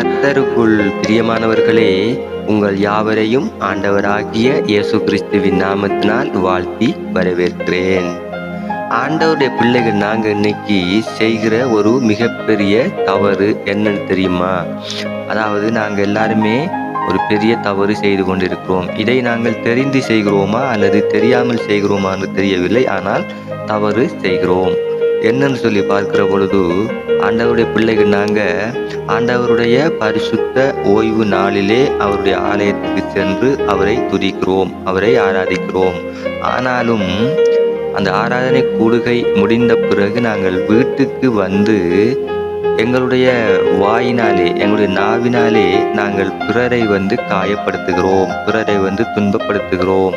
கர்த்தருக்குள் பிரியமானவர்களே, உங்கள் யாவரையும் ஆண்டவராகிய இயேசு கிறிஸ்துவின் நாமத்தினால் வாழ்த்தி வரவேற்கிறேன். ஆண்டவருடைய பிள்ளைகள் நாங்க இன்னைக்கு செய்கிற ஒரு மிகப்பெரிய தவறு என்னன்னு தெரியுமா? அதாவது நாங்க எல்லாருமே ஒரு பெரிய தவறு செய்து கொண்டிருக்கிறோம். இதை நாங்கள் தெரிந்து செய்கிறோமா அல்லது தெரியாமல் செய்கிறோமான்னு தெரியவில்லை. ஆனால் தவறு செய்கிறோம். என்னன்னு சொல்லி பார்க்கிற பொழுது, ஆண்டவருடைய பிள்ளைகள் நாங்க ஆண்டவருடைய பரிசுத்த ஓய்வு நாளிலே அவருடைய ஆலயத்துக்கு சென்று அவரை துதிக்கிறோம், அவரை ஆராதிக்கிறோம். ஆனாலும் அந்த ஆராதனை கூடுகை முடிந்த பிறகு நாங்கள் வீட்டுக்கு வந்து எங்களுடைய வாயினாலே, எங்களுடைய நாவினாலே நாங்கள் பிறரை காயப்படுத்துகிறோம், பிறரை துன்பப்படுத்துகிறோம்.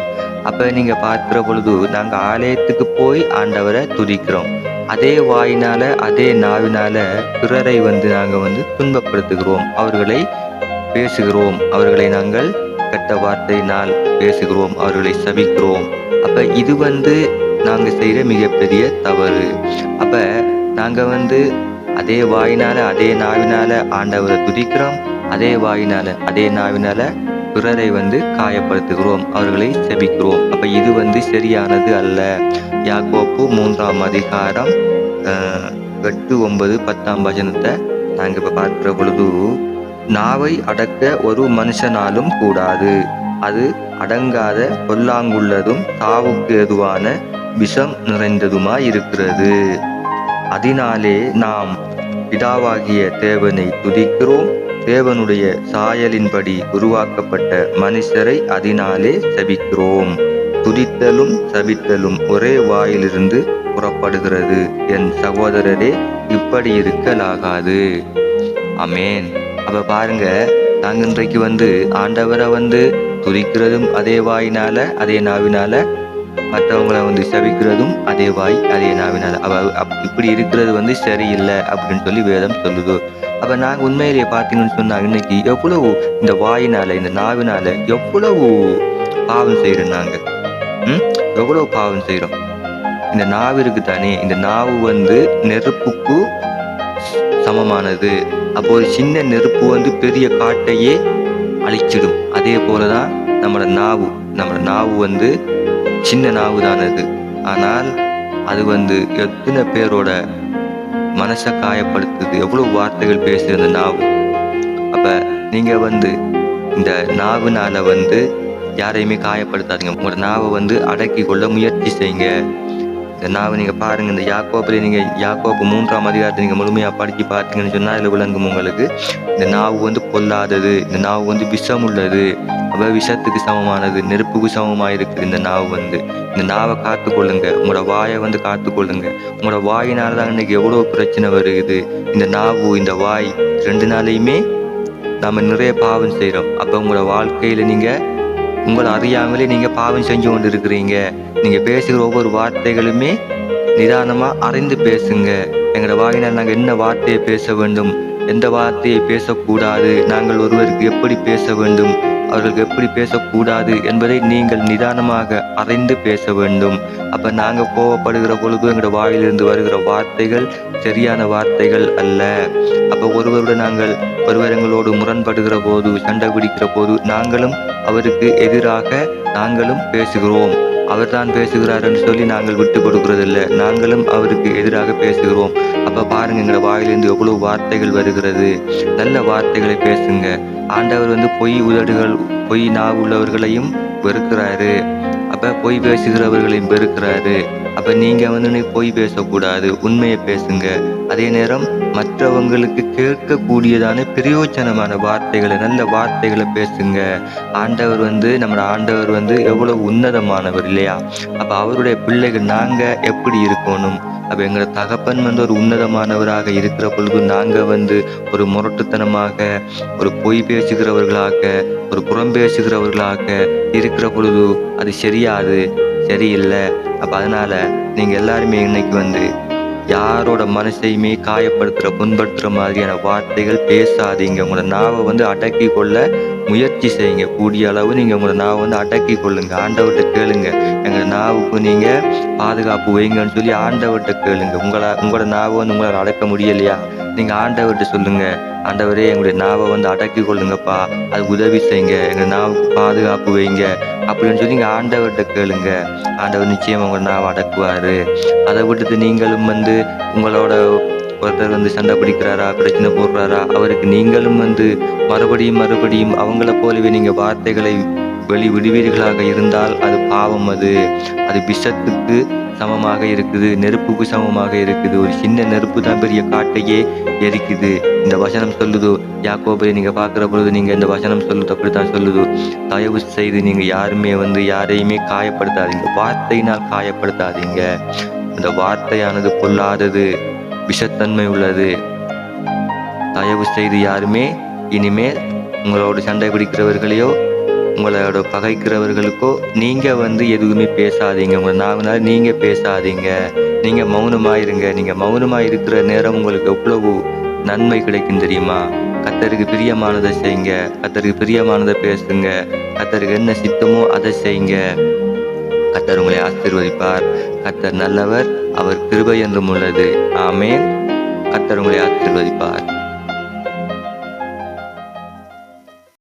அப்ப நீங்க பார்க்கிற பொழுது நாங்க ஆலயத்துக்கு போய் ஆண்டவரை துதிக்கிறோம். அதே வாயினால, அதே நாவினால பிறரை நாங்க துன்பப்படுத்துகிறோம், அவர்களை பேசுகிறோம், அவர்களை நாங்கள் கெட்ட வார்த்தையினால் பேசுகிறோம், அவர்களை சபிக்கிறோம். அப்ப இது நாங்க செய்யற மிகப்பெரிய தவறு. அப்ப நாங்க அதே வாயினால, அதே நாவினால ஆண்டவரை துதிக்கிறோம், அதே வாயினால, அதே நாவினால பிறரை காயப்படுத்துகிறோம், அவர்களை செபிக்கிறோம். அப்ப இது சரியானது அல்ல. யாக்கோப்பு 3ஆம் அதிகாரம் 8, 9, 10ஆம் வசனத்தை நாங்க இப்ப பார்க்கிற பொழுது, நாவை அடக்க ஒரு மனுஷனாலும் கூடாது, அது அடங்காத பொல்லாங்குள்ளதும் சாவுக்கு ஏதுவான விஷம் நிறைந்ததுமாய் இருக்கிறது. அதனாலே நாம் பிதாவாகிய தேவனை துதிக்கிறோம், தேவனுடைய சாயலின்படி உருவாக்கப்பட்ட மனுஷரை அதனாலே சபிக்கிறோம். துதித்தலும் சபித்தலும் ஒரே வாயிலிருந்து புறப்படுகிறது. என் சகோதரரே, இப்படி இருக்கலாகாது. ஆமேன். அப்ப பாருங்க, நாங்க இன்றைக்கு ஆண்டவரை துதிக்கிறதும் அதே வாயினால, அதே நாவினால, மற்றவங்களை சபிக்கிறதும் அதே வாய், அதே நாவினால. இப்படி இருக்கிறது சரியில்லை அப்படின்னு சொல்லி வேதம் சொல்லுது. அப்ப நாங்க உண்மையிலேயே பார்த்தீங்கன்னு சொன்னா, இன்னைக்கு எவ்வளவு இந்த வாயினால, இந்த நாவினால எவ்வளவு பாவம் செய்யறோம். நாங்க எவ்வளவு பாவம் செய்யறோம். இந்த நாவு இருக்கு தானே, இந்த நாவு நெருப்புக்கு சமமானது. அப்போ ஒரு சின்ன நெருப்பு பெரிய காட்டையே அழிச்சிடும். அதே போலதான் நம்மளோட நாவு சின்ன நாவு தானது. ஆனால் அது எத்தனை பேரோட மனசை காயப்படுத்துது, எவ்வளவு வார்த்தைகள் பேசுது அந்த நாவு. அப்ப நீங்க இந்த நாவுனால யாரையுமே காயப்படுத்தாதீங்க. உங்களோட நாவை அடக்கி கொள்ள முயற்சி செய்யுங்க. இந்த நாவை நீங்க பாருங்க, இந்த யாக்கோபுல நீங்க யாக்கோபு 3ஆம் அதிகாரத்தை நீங்க முழுமையா படிச்சு பார்த்தீங்கன்னு சொன்னா இதுல விளங்கும் உங்களுக்கு. இந்த நாவு பொல்லாதது, இந்த நாவு விஷம் உள்ளது. அப்ப விஷத்துக்கு சமமானது, நெருப்புக்கு சமமா இருக்குது இந்த நாவு. இந்த நாவை காத்துக்கொள்ளுங்க, உங்களோட வாயை காத்துக்கொள்ளுங்க. உங்களோட வாயினாலதான் இன்னைக்கு எவ்வளவு பிரச்சனை வருது. இந்த நாவு, இந்த வாய் 2 நாளையுமே நாம நிறைய பாவம் செய்யறோம். அப்ப உங்களோட வாழ்க்கையில நீங்க உங்களை அறியாமலே நீங்க பாவம் செஞ்சு கொண்டு இருக்கிறீங்க. நீங்க பேசுகிற ஒவ்வொரு வார்த்தைகளுமே நிதானமா அறிந்து பேசுங்க. எங்களோட வாயினால் நாங்க என்ன வார்த்தையை பேச வேண்டும், எந்த வார்த்தையை பேசக்கூடாது, நாங்கள் ஒருவருக்கு எப்படி பேச வேண்டும், அவர்களுக்கு எப்படி பேசக்கூடாது என்பதை நீங்கள் நிதானமாக அறிந்து பேச வேண்டும். அப்ப நாங்க கோவப்படுகிற பொழுது எங்களோட வாயிலிருந்து வருகிற வார்த்தைகள் சரியான வார்த்தைகள் அல்ல. அப்ப ஒருவர் எங்களோடு முரண்படுகிற போது, சண்டை பிடிக்கிற போது நாங்களும் அவருக்கு எதிராக நாங்களும் பேசுகிறோம். அவர் தான் பேசுகிறார் என்று சொல்லி நாங்கள் விட்டு கொடுக்கறதில்லை, நாங்களும் அவருக்கு எதிராக பேசுகிறோம். அப்ப பாருங்க, எங்களோட வாயிலிருந்து எவ்வளவு வார்த்தைகள் வருகிறது. நல்ல வார்த்தைகளை பேசுங்க. ஆண்டவர் பொய் உதடுகள், பொய் நாவு உள்ளவர்களையும் வெறுக்கிறாரு. அப்ப பொய் பேசுகிறவர்களையும் வெறுக்கிறாரு. அப்ப நீங்க பொய் பேசக்கூடாது, உண்மையை பேசுங்க. அதே நேரம் மற்றவங்களுக்கு கேட்கக்கூடியதான பிரயோஜனமான வார்த்தைகளை, நல்ல வார்த்தைகளை பேசுங்க. ஆண்டவர் நம்மளோட ஆண்டவர் எவ்வளவு உன்னதமானவர் இல்லையா? அப்ப அவருடைய பிள்ளைகள் நாங்க எப்படி இருக்கணும்? அப்ப எங்களோட தகப்பன் ஒரு உன்னதமானவராக இருக்கிற பொழுது நாங்க ஒரு முரட்டுத்தனமாக, ஒரு பொய் பேசுகிறவர்களாக, ஒரு புறம் பேசுகிறவர்களாக இருக்கிற பொழுது அது சரியில்லை. அப்ப அதனால நீங்க எல்லாருமே இன்னைக்கு யாரோட மனசையுமே காயப்படுத்துற, புண்படுத்துற மாதிரியான வார்த்தைகள் பேசாதீங்க. உங்களோட நாவை அடக்கி கொள்ள முயற்சி செய்யுங்க. கூடிய அளவு நீங்க உங்களோட நாவை அடக்கி கொள்ளுங்க. ஆண்டவர்கிட்ட கேளுங்க, எங்களோட உங்களோட நாவுக்கு நீங்க பாதுகாப்பு வைங்கன்னு சொல்லி ஆண்டவர்கிட்ட கேளுங்க. உங்களோட நாவை வந்து உங்களால் அடக்க முடியலையா, நீங்க ஆண்டவர்கிட்ட சொல்லுங்க. ஆண்டவரே, எங்களுடைய நாவை வந்து அடக்கி கொள்ளுங்கப்பா, அதுக்கு உதவி செய்யுங்க, எங்க நாவுக்கு பாதுகாப்பு வைங்க அப்படின்னு சொல்லி நீங்க ஆண்டவர்கிட்ட கேளுங்க. ஆண்டவர் நிச்சயம் உங்க நாவை அடக்குவாரு. அதை விட்டுட்டு நீங்களும் வந்து உங்களோட ஒருத்தர் வந்து சண்டை பிடிக்கிறாரா, பிரச்சனை போடுறாரா, அவருக்கு நீங்களும் வந்து மறுபடியும் மறுபடியும் அவங்கள போலவே நீங்க வார்த்தைகளை விடுவீர்களாக இருந்தால் அது பாவம். அது விஷத்துக்கு சமமாக இருக்குது, நெருப்புக்கு சமமாக இருக்குது. ஒரு சின்ன நெருப்பு தான் பெரிய காட்டையே எரிக்குது. இந்த வசனம் சொல்லுது. யாக்கோபை நீங்க பார்க்கிற பொழுது நீங்க இந்த வசனம் சொல்லுது, அப்படித்தான் சொல்லுது. தயவு செய்து நீங்க யாருமே வந்து யாரையுமே காயப்படுத்தாதீங்க, வார்த்தையினால் காயப்படுத்தாதீங்க. அந்த வார்த்தையானது பொல்லாதது, விஷத்தன்மை உள்ளது. தயவு செய்து யாருமே இனிமேல் உங்களோட சண்டை பிடிக்கிறவர்களையோ உங்களோட பகைக்கிறவர்களுக்கோ நீங்க வந்து எதுவுமே பேசாதீங்க. உங்க நாவனால நீங்க பேசாதீங்க. நீங்க மௌனமா இருங்க. நீங்க மௌனமா இருக்கிற நேரம் உங்களுக்கு எவ்வளவு நன்மை கிடைக்கும் தெரியுமா? கர்த்தருக்கு பிரியமானதை செய்யுங்க, கர்த்தருக்கு பிரியமானதை பேசுங்க, கர்த்தருக்கு என்ன சித்தமோ அதை செய்யுங்க. கர்த்தர் உங்களை ஆசீர்வதிப்பார். கர்த்தர் நல்லவர், அவர் கிருபை என்றும் உள்ளது. ஆமென். கர்த்தர் உங்களை ஆசீர்வதிப்பார்.